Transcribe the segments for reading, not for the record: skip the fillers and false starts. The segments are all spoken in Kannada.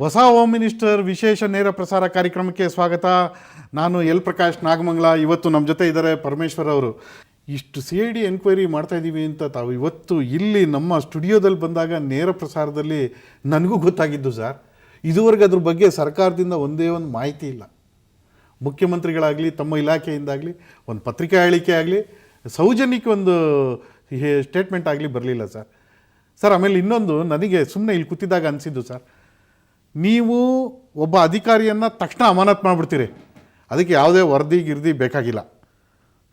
ಹೊಸ ಹೋಮ್ ಮಿನಿಸ್ಟರ್ ವಿಶೇಷ ನೇರ ಪ್ರಸಾರ ಕಾರ್ಯಕ್ರಮಕ್ಕೆ ಸ್ವಾಗತ. ನಾನು ಎಲ್ ಪ್ರಕಾಶ್ ನಾಗಮಂಗಲ. ಇವತ್ತು ನಮ್ಮ ಜೊತೆ ಇದ್ದಾರೆ ಪರಮೇಶ್ವರ್ ಅವರು. ಇಷ್ಟು CID ಎನ್ಕ್ವೈರಿ ಮಾಡ್ತಾ ಇದ್ದೀವಿ ಅಂತ ತಾವು ಇವತ್ತು ಇಲ್ಲಿ ನಮ್ಮ ಸ್ಟುಡಿಯೋದಲ್ಲಿ ಬಂದಾಗ ನೇರ ಪ್ರಸಾರದಲ್ಲಿ ನನಗೂ ಗೊತ್ತಾಗಿದ್ದು ಸರ್. ಇದುವರೆಗೆ ಅದ್ರ ಬಗ್ಗೆ ಸರ್ಕಾರದಿಂದ ಒಂದೇ ಒಂದು ಮಾಹಿತಿ ಇಲ್ಲ. ಮುಖ್ಯಮಂತ್ರಿಗಳಾಗಲಿ ತಮ್ಮ ಇಲಾಖೆಯಿಂದಾಗಲಿ ಒಂದು ಪತ್ರಿಕಾ ಹೇಳಿಕೆ ಆಗಲಿ ಸೌಜನ್ಯಕ್ಕೆ ಒಂದು ಸ್ಟೇಟ್ಮೆಂಟ್ ಆಗಲಿ ಬರಲಿಲ್ಲ ಸರ್. ಆಮೇಲೆ ಇನ್ನೊಂದು ನನಗೆ ಸುಮ್ಮನೆ ಇಲ್ಲಿ ಕೂತಿದ್ದಾಗ ಅನಿಸಿದ್ದು ಸರ್, ನೀವು ಒಬ್ಬ ಅಧಿಕಾರಿಯನ್ನು ತಕ್ಷಣ ಅಮಾನತ್ ಮಾಡಿಬಿಡ್ತೀರಿ, ಅದಕ್ಕೆ ಯಾವುದೇ ವರದಿ ಗಿರ್ದಿ ಬೇಕಾಗಿಲ್ಲ.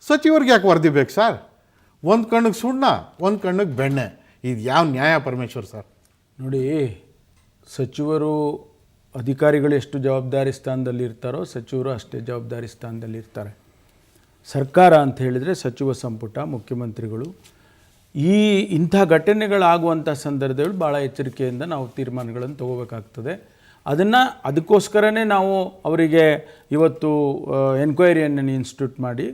ಸಚಿವರಿಗೆ ಯಾಕೆ ವರದಿ ಬೇಕು ಸರ್? ಒಂದು ಕಣ್ಣಿಗೆ ಸುಣ್ಣ, ಒಂದು ಕಣ್ಣಿಗೆ ಬೆಣ್ಣೆ. ಇದು ಯಾವ ನ್ಯಾಯ ಪರಮೇಶ್ವರ್ ಸರ್? ನೋಡಿ, ಸಚಿವರು ಅಧಿಕಾರಿಗಳು ಎಷ್ಟು ಜವಾಬ್ದಾರಿ ಸ್ಥಾನದಲ್ಲಿರ್ತಾರೋ ಸಚಿವರು ಅಷ್ಟೇ ಜವಾಬ್ದಾರಿ ಸ್ಥಾನದಲ್ಲಿರ್ತಾರೆ. ಸರ್ಕಾರ ಅಂತ ಹೇಳಿದರೆ ಸಚಿವ ಸಂಪುಟ, ಮುಖ್ಯಮಂತ್ರಿಗಳು. ಇಂಥ ಘಟನೆಗಳಾಗುವಂಥ ಸಂದರ್ಭದಲ್ಲಿ ಭಾಳ ಎಚ್ಚರಿಕೆಯಿಂದ ನಾವು ತೀರ್ಮಾನಗಳನ್ನು ತಗೋಬೇಕಾಗ್ತದೆ. ಅದಕ್ಕೋಸ್ಕರನೇ ನಾವು ಅವರಿಗೆ ಇವತ್ತು ಎನ್ಕ್ವೈರಿಯನ್ನು ಇನ್ಸ್ಟಿಟ್ಯೂಟ್ ಮಾಡಿ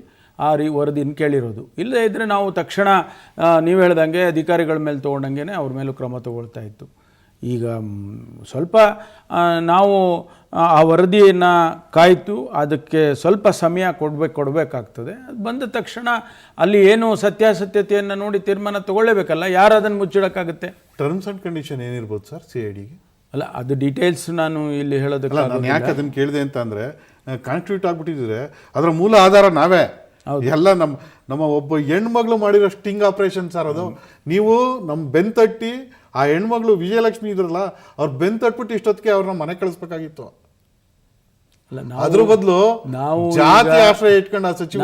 ವರದಿನ ಕೇಳಿರೋದು. ಇಲ್ಲದೇ ಇದ್ದರೆ ನಾವು ತಕ್ಷಣ ನೀವು ಹೇಳ್ದಂಗೆ ಅಧಿಕಾರಿಗಳ ಮೇಲೆ ತೊಗೊಂಡಂಗೆ ಅವ್ರ ಮೇಲೂ ಕ್ರಮ ತಗೊಳ್ತಾ ಇತ್ತು. ಈಗ ಸ್ವಲ್ಪ ನಾವು ಆ ವರದಿಯನ್ನು ಕಾಯ್ತು ಅದಕ್ಕೆ ಸ್ವಲ್ಪ ಸಮಯ ಕೊಡಬೇಕಾಗ್ತದೆ. ಅದು ಬಂದ ತಕ್ಷಣ ಅಲ್ಲಿ ಏನು ಸತ್ಯಾಸತ್ಯತೆಯನ್ನು ನೋಡಿ ತೀರ್ಮಾನ ತಗೊಳ್ಳೇಬೇಕಲ್ಲ, ಯಾರು ಅದನ್ನು ಮುಚ್ಚಿಡೋಕ್ಕಾಗುತ್ತೆ? ಟರ್ಮ್ಸ್ ಆ್ಯಂಡ್ ಕಂಡೀಷನ್ ಏನಿರ್ಬೋದು ಸರ್ CIDಗೆ? ಅಲ್ಲ, ಅದು ಡೀಟೇಲ್ಸ್ ನಾನು ಇಲ್ಲಿ ಹೇಳೋದಕ್ಕೆ ನಾನು ಯಾಕೆ ಅದನ್ನು ಕೇಳಿದೆ ಅಂತ ಅಂದರೆ, ಕಾನ್ಸ್ಟಿಟ್ಯೂಟ್ ಆಗಿಬಿಟ್ಟಿದ್ರೆ ಅದರ ಮೂಲ ಆಧಾರ ನಾವೇ ಎಲ್ಲ ನಮ್ಮ ಒಬ್ಬ ಹೆಣ್ಮಗಳು ಮಾಡಿರೋ ಸ್ಟಿಂಗ್ ಆಪರೇಷನ್ ಸರ್ ಅದು. ನೀವು ನಮ್ಮ ಬೆಂತಟ್ಟಿ ಆ ಹೆಣ್ಮಗಳು ವಿಜಯಲಕ್ಷ್ಮಿ ಇದ್ರಲ್ಲ, ಅವ್ರು ಬೆಂತಟ್ಬಿಟ್ಟು ಇಷ್ಟೊತ್ತಿಗೆ ಅವ್ರನ್ನ ಮನೆ ಕಳಿಸ್ಬೇಕಾಗಿತ್ತು. ಅದ್ರ ಬದಲು ನಾವು ಜಾತಿ ಆಶ್ರಯ ಇಟ್ಕೊಂಡು ಆ ಸಚಿವ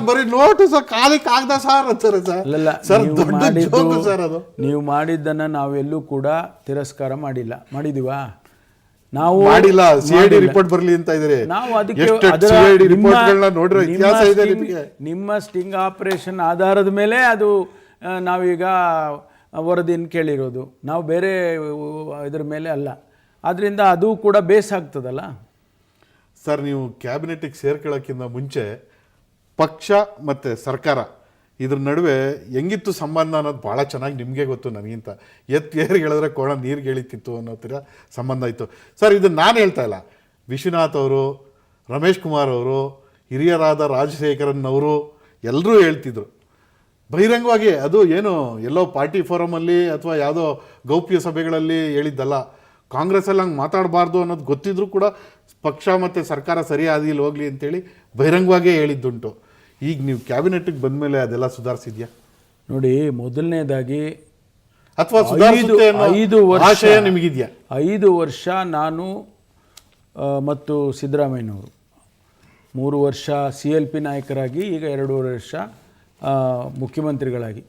ಬರೀ ನೋಟು ಸರ್, ಖಾಲಿ ಕಾಗದ ಸರ್ ಅಂತಾರೆ ಸರ್. ಅದು ನೀವು ಮಾಡಿದ್ದನ್ನ ನಾವೆಲ್ಲೂ ಕೂಡ ತಿರಸ್ಕಾರ ಮಾಡಿದೀವಾ? ನಾವು ಮಾಡಿಲ್ಲ. CID ರಿಪೋರ್ಟ್ ಬರಲಿ ಅಂತ ಇದ್ದಾರೆ. ನಾವು ಅದಕ್ಕೆ ನಿಮ್ಮ ಸ್ಟಿಂಗ್ ಆಪರೇಷನ್ ಆಧಾರದ ಮೇಲೆ ಅದು ನಾವೀಗ ವರದಿಯನ್ನು ಕೇಳಿರೋದು, ನಾವು ಬೇರೆ ಇದ್ರ ಮೇಲೆ ಅಲ್ಲ. ಆದ್ದರಿಂದ ಅದು ಕೂಡ ಬೇಸಾಗ್ತದಲ್ಲ ಸರ್. ನೀವು ಕ್ಯಾಬಿನೆಟಿಗೆ ಸೇರ್ಕೊಳ್ಳೋಕ್ಕಿಂತ ಮುಂಚೆ ಪಕ್ಷ ಮತ್ತು ಸರ್ಕಾರ ಇದ್ರ ನಡುವೆ ಹೆಂಗಿತ್ತು ಸಂಬಂಧ ಅನ್ನೋದು ಭಾಳ ಚೆನ್ನಾಗಿ ನಿಮಗೆ ಗೊತ್ತು ನನಗಿಂತ. ಏರು ಹೇಳಿದ್ರೆ ಕೋಣ ನೀರಿಗೆ ಎಳಿತಿತ್ತು ಅನ್ನೋ ಥರ ಸಂಬಂಧ ಇತ್ತು ಸರ್. ಇದನ್ನು ನಾನು ಹೇಳ್ತಾ ಇಲ್ಲ, ವಿಶ್ವನಾಥ್ ಅವರು, ರಮೇಶ್ ಕುಮಾರ್ ಅವರು, ಹಿರಿಯರಾದ ರಾಜಶೇಖರನ್ ಅವರು ಎಲ್ಲರೂ ಹೇಳ್ತಿದ್ರು ಬಹಿರಂಗವಾಗಿ. ಅದು ಏನು ಎಲ್ಲೋ ಪಾರ್ಟಿ ಫೋರಮಲ್ಲಿ ಅಥವಾ ಯಾವುದೋ ಗೌಪ್ಯ ಸಭೆಗಳಲ್ಲಿ ಹೇಳಿದ್ದಲ್ಲ. ಕಾಂಗ್ರೆಸ್ಸಲ್ಲಿ ಹಂಗೆ ಮಾತಾಡಬಾರ್ದು ಅನ್ನೋದು ಗೊತ್ತಿದ್ರೂ ಕೂಡ ಪಕ್ಷ ಮತ್ತು ಸರ್ಕಾರ ಸರಿಯಾದಿಲ್ಲ ಹೋಗಲಿ ಅಂತೇಳಿ ಬಹಿರಂಗವಾಗೇ ಹೇಳಿದ್ದುಂಟು. ಈಗ ನೀವು ಕ್ಯಾಬಿನೆಟ್ಗೆ ಬಂದ ಮೇಲೆ ಅದೆಲ್ಲ ಸುಧಾರಿಸಿದ್ಯಾ? ನೋಡಿ, ಮೊದಲನೇದಾಗಿ ಅಥವಾ 5 ವರ್ಷ ನಿಮಗಿದೆಯಾ? 5 ವರ್ಷ ನಾನು ಮತ್ತು ಸಿದ್ದರಾಮಯ್ಯನವರು 3 ವರ್ಷ CLP ನಾಯಕರಾಗಿ, ಈಗ 2.5 ವರ್ಷ ಮುಖ್ಯಮಂತ್ರಿಗಳಾಗಿ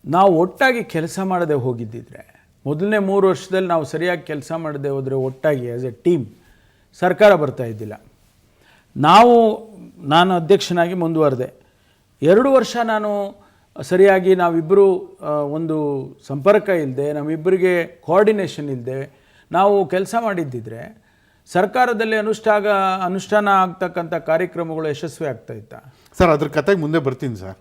ನಾವು ಒಟ್ಟಾಗಿ ಕೆಲಸ ಮಾಡದೆ ಹೋಗಿದ್ದಿದ್ರೆ, ಮೊದಲನೇ 3 ವರ್ಷದಲ್ಲಿ ನಾವು ಸರಿಯಾಗಿ ಕೆಲಸ ಮಾಡದೆ ಹೋದರೆ ಒಟ್ಟಾಗಿ ಆ್ಯಸ್ ಎ ಟೀಮ್ ಸರ್ಕಾರ ಬರ್ತಾ ಇದ್ದಿಲ್ಲ. ನಾನು ಅಧ್ಯಕ್ಷನಾಗಿ ಮುಂದುವರೆದೆ. 2 ವರ್ಷ ನಾನು ಸರಿಯಾಗಿ ನಾವಿಬ್ಬರು ಒಂದು ಸಂಪರ್ಕ ಇಲ್ಲದೆ, ನಮ್ಮಿಬ್ಬರಿಗೆ ಕೋಆರ್ಡಿನೇಷನ್ ಇಲ್ಲದೆ ನಾವು ಕೆಲಸ ಮಾಡಿದ್ದಿದ್ರೆ ಸರ್ಕಾರದಲ್ಲಿ ಅನುಷ್ಠಾನ ಆಗ್ತಕ್ಕಂಥ ಕಾರ್ಯಕ್ರಮಗಳು ಯಶಸ್ವಿ ಆಗ್ತಾ ಇತ್ತ ಸರ್? ಅದ್ರ ಕತೆಗೆ ಮುಂದೆ ಬರ್ತೀನಿ ಸರ್.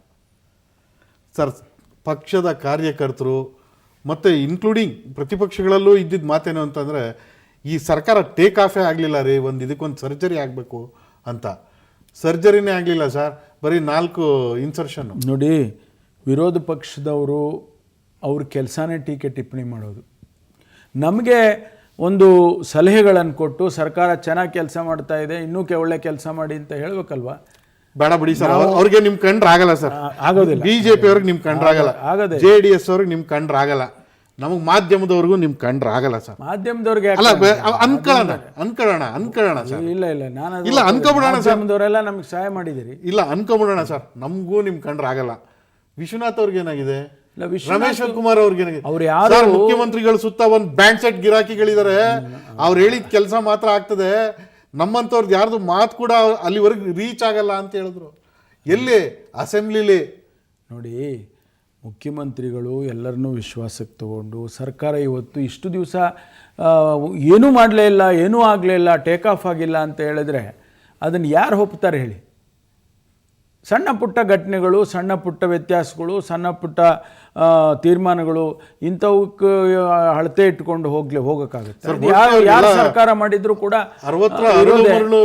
ಪಕ್ಷದ ಕಾರ್ಯಕರ್ತರು ಮತ್ತು ಇನ್ಕ್ಲೂಡಿಂಗ್ ಪ್ರತಿಪಕ್ಷಗಳಲ್ಲೂ ಇದ್ದಿದ್ದು ಮಾತೇನು ಅಂತಂದರೆ, ಈ ಸರ್ಕಾರ ಟೇಕ್ ಆಫೇ ಆಗಲಿಲ್ಲ ರೀ, ಇದಕ್ಕೊಂದು ಸರ್ಜರಿ ಆಗಬೇಕು ಅಂತ. ಸರ್ಜರಿನೇ ಆಗಲಿಲ್ಲ ಸರ್, ಬರೀ 4 ಇನ್ಸರ್ಷನ್ನು. ನೋಡಿ, ವಿರೋಧ ಪಕ್ಷದವರು ಅವ್ರ ಕೆಲಸನೇ ಟೀಕೆ ಟಿಪ್ಪಣಿ ಮಾಡೋದು. ನಮಗೆ ಒಂದು ಸಲಹೆಗಳನ್ನು ಕೊಟ್ಟು ಸರ್ಕಾರ ಚೆನ್ನಾಗಿ ಕೆಲಸ ಮಾಡ್ತಾ ಇದೆ, ಇನ್ನೂ ಒಳ್ಳೆ ಕೆಲಸ ಮಾಡಿ ಅಂತ ಹೇಳಬೇಕಲ್ವಾ? ಬೇಡ ಬಿಡಿ ಸರ್, ಅವ್ರಿಗೆ ನಿಮ್ಮ ಕಂಡ್ರೆ ಆಗಲ್ಲ ಸರ್. ಆಗೋದಿಲ್ಲ. BJP ಅವ್ರಿಗೆ ನಿಮ್ಮ ಕಂಡ್ರೆ ಆಗಲ್ಲ, JDS ಅವ್ರಿಗೆ ನಿಮ್ಮ ಕಂಡ್ರೆ ಆಗಲ್ಲ, ನಮಗೆ ಮಾಧ್ಯಮದವ್ರಿಗೂ ನಿಮ್ಮ ಕಂಡ್ರೆ ಆಗಲ್ಲ ಸರ್. ಮಾಧ್ಯಮದವ್ರಿಗೆ ಅನ್ಕೊಳ್ಳೋಣ ಸರ್. ಇಲ್ಲ, ನಾನು ಅನ್ಕೊಬಿಡೋಣ ಸರ್. ಮಾಧ್ಯಮದವರೆಲ್ಲ ನಮ್ಗೆ ಸಹಾಯ ಮಾಡಿದಿರಿ. ಇಲ್ಲ, ಅನ್ಕೊಬಿಡೋಣ ಸರ್. ನಮಗೂ ನಿಮ್ಮ ಕಂಡ್ರೆ ಆಗಲ್ಲ. ವಿಶ್ವನಾಥ್ ಅವ್ರಿಗೆ ಏನಾಗಿದೆ? ರಮೇಶ್ ಕುಮಾರ್ ಅವ್ರಿಗೆ ಏನಾಗಿದೆ? ಅವ್ರು ಯಾರು ಮುಖ್ಯಮಂತ್ರಿಗಳ ಸುತ್ತ ಒಂದು ಬ್ಯಾಂಡ್ ಸೆಟ್ ಗಿರಾಕಿಗಳಿದ್ದಾರೆ. ಅವ್ರು ಹೇಳಿದ ಕೆಲಸ ಮಾತ್ರ ಆಗ್ತದೆ, ನಮ್ಮಂಥವ್ರದ್ದು ಯಾರ್ದು ಮಾತು ಕೂಡ ಅಲ್ಲಿವರೆಗೆ ರೀಚ್ ಆಗಲ್ಲ ಅಂತ ಹೇಳಿದ್ರು. ಎಲ್ಲಿ? ಅಸೆಂಬ್ಲಿಲಿ. ನೋಡಿ, ಮುಖ್ಯಮಂತ್ರಿಗಳು ಎಲ್ಲರನ್ನೂ ವಿಶ್ವಾಸಕ್ಕೆ ತಗೊಂಡು ಸರ್ಕಾರ ಇವತ್ತು ಇಷ್ಟು ದಿವಸ ಏನೂ ಮಾಡಲೇ ಇಲ್ಲ, ಏನೂ ಆಗಲೇ ಇಲ್ಲ, ಟೇಕ್ ಆಫ್ ಆಗಿಲ್ಲ ಅಂತ ಹೇಳಿದ್ರೆ ಅದನ್ನು ಯಾರು ಒಪ್ತಾರೆ ಹೇಳಿ? ಸಣ್ಣ ಪುಟ್ಟ ಘಟನೆಗಳು, ಸಣ್ಣ ಪುಟ್ಟ ವ್ಯತ್ಯಾಸಗಳು, ಸಣ್ಣ ಪುಟ್ಟ ತೀರ್ಮಾನಗಳು ಇಂಥವಕ್ಕೆ ಅಳತೆ ಇಟ್ಕೊಂಡು ಹೋಗೋಕ್ಕಾಗುತ್ತೆ. ಯಾರು ಸರ್ಕಾರ ಮಾಡಿದ್ರು ಕೂಡ 60ರ ಅರಳು ಮರಳು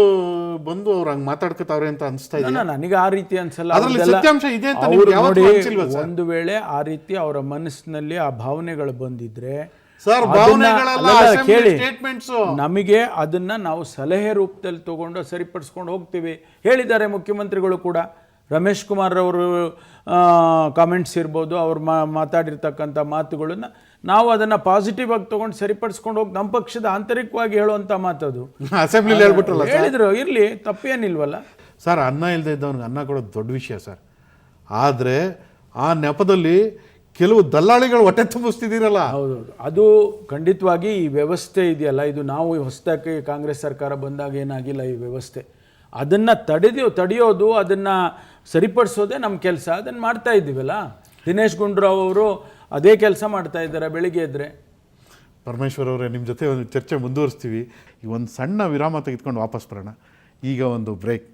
ಬಂದು ಅವ್ರು ಹಂಗೆ ಮಾತಾಡ್ಕೊತಾವ್ರೆ ಅಂತ ಅನಿಸ್ತಾ ಇದೆ. ನನಗೆ ಆ ರೀತಿ ಅನ್ಸಲ್ಲ. ಅದರಲ್ಲಿ ಸತ್ಯಾಂಶ ಇದೆ ಅಂತ ಅವ್ರು ನಿಮ್ಗೆ ಯಾವತ್ತೂ ನೋಡಿ, ಅನ್ಸಿಲ್ವಾ ಸರ್? ಒಂದು ವೇಳೆ ಆ ರೀತಿ ಅವರ ಮನಸ್ಸಿನಲ್ಲಿ ಆ ಭಾವನೆಗಳು ಬಂದಿದ್ರೆ ಸರ್, ಭಾವನೆಗಳೆಲ್ಲ ಕೇಳಿ, ಸ್ಟೇಟ್ಮೆಂಟ್ಸ್, ನಮಗೆ ಅದನ್ನ ನಾವು ಸಲಹೆ ರೂಪದಲ್ಲಿ ತಗೊಂಡು ಸರಿಪಡಿಸ್ಕೊಂಡು ಹೋಗ್ತೀವಿ. ಹೇಳಿದ್ದಾರೆ ಮುಖ್ಯಮಂತ್ರಿಗಳು ಕೂಡ. ರಮೇಶ್ ಕುಮಾರ್ ಅವರು ಕಾಮೆಂಟ್ಸ್ ಇರ್ಬೋದು, ಅವ್ರು ಮಾತಾಡಿರ್ತಕ್ಕಂಥ ಮಾತುಗಳನ್ನು ನಾವು ಅದನ್ನು ಪಾಸಿಟಿವ್ ಆಗಿ ತೊಗೊಂಡು ಸರಿಪಡಿಸ್ಕೊಂಡು ಹೋಗಿ ನಮ್ಮ ಪಕ್ಷದ ಆಂತರಿಕವಾಗಿ ಹೇಳುವಂಥ ಮಾತದು. ಅಸೆಂಬ್ಲಿಲಿ ಹೇಳ್ಬಿಟ್ರಲ್ಲ ಹೇಳಿದ್ರು, ಇರಲಿ, ತಪ್ಪೇನಿಲ್ವಲ್ಲ ಸರ್. ಅನ್ನ ಇಲ್ಲದೆ ಇದ್ದವನಿಗೆ ಅನ್ನ ಕೊಡೋದು ದೊಡ್ಡ ವಿಷಯ ಸರ್. ಆದರೆ ಆ ನೆಪದಲ್ಲಿ ಕೆಲವು ದಲ್ಲಾಳಿಗಳು ಹೊಟ್ಟೆ ತುಂಬಿಸ್ತಿದ್ದೀರಲ್ಲ. ಹೌದೌದು, ಅದು ಖಂಡಿತವಾಗಿ ಈ ವ್ಯವಸ್ಥೆ ಇದೆಯಲ್ಲ, ಇದು ನಾವು ಹೊಸದಾಗಿ ಕಾಂಗ್ರೆಸ್ ಸರ್ಕಾರ ಬಂದಾಗ ಏನಾಗಿಲ್ಲ ಈ ವ್ಯವಸ್ಥೆ. ಅದನ್ನು ತಡೆಯೋದು, ಅದನ್ನು ಸರಿಪಡಿಸೋದೇ ನಮ್ಮ ಕೆಲಸ. ಅದನ್ನು ಮಾಡ್ತಾ ಇದ್ದೀವಲ್ಲ. ದಿನೇಶ್ ಗುಂಡೂರಾವ್ ಅವರು ಅದೇ ಕೆಲಸ ಮಾಡ್ತಾ ಇದ್ದಾರೆ ಬೆಳಿಗ್ಗೆ ಎದ್ರೆ. ಪರಮೇಶ್ವರ್ ಅವರೇ, ನಿಮ್ಮ ಜೊತೆ ಒಂದು ಚರ್ಚೆ ಮುಂದುವರಿಸ್ತೀವಿ. ಈಗ ಒಂದು ಸಣ್ಣ ವಿರಾಮ ತೆಗೆದುಕೊಂಡು ವಾಪಸ್ ಬರೋಣ. ಈಗ ಒಂದು ಬ್ರೇಕ್.